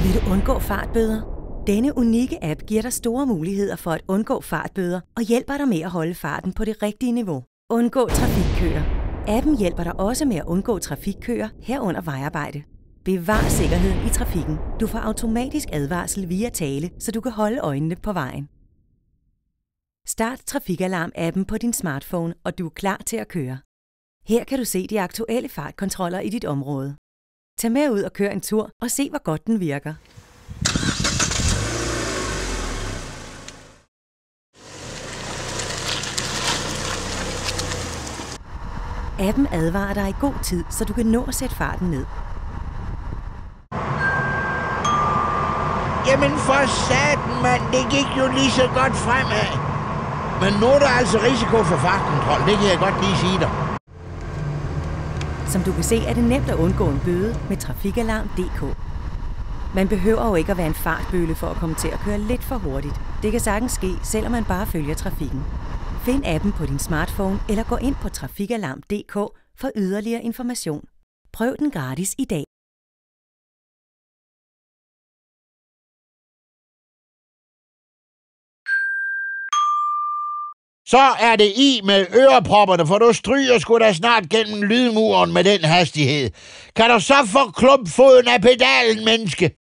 Vil du undgå fartbøder? Denne unikke app giver dig store muligheder for at undgå fartbøder og hjælper dig med at holde farten på det rigtige niveau. Undgå trafikkøer. Appen hjælper dig også med at undgå trafikkøer herunder vejarbejde. Bevar sikkerheden i trafikken. Du får automatisk advarsel via tale, så du kan holde øjnene på vejen. Start Trafikalarm-appen på din smartphone, og du er klar til at køre. Her kan du se de aktuelle fartkontroller i dit område. Tag med ud og kør en tur og se, hvor godt den virker. Appen advarer dig i god tid, så du kan nå at sætte farten ned. Jamen for satan, mand, det gik jo lige så godt fremad. Men nu er der altså risiko for fartkontrol, det kan jeg godt lige sige dig. Som du kan se, er det nemt at undgå en bøde med Trafikalarm.dk. Man behøver jo ikke at være en fartbølle for at komme til at køre lidt for hurtigt. Det kan sagtens ske, selvom man bare følger trafikken. Find appen på din smartphone eller gå ind på Trafikalarm.dk for yderligere information. Prøv den gratis i dag. Så er det i med ørepropperne, for du stryger sgu da snart gennem lydmuren med den hastighed. Kan du så få klumpfoden af pedalen, menneske?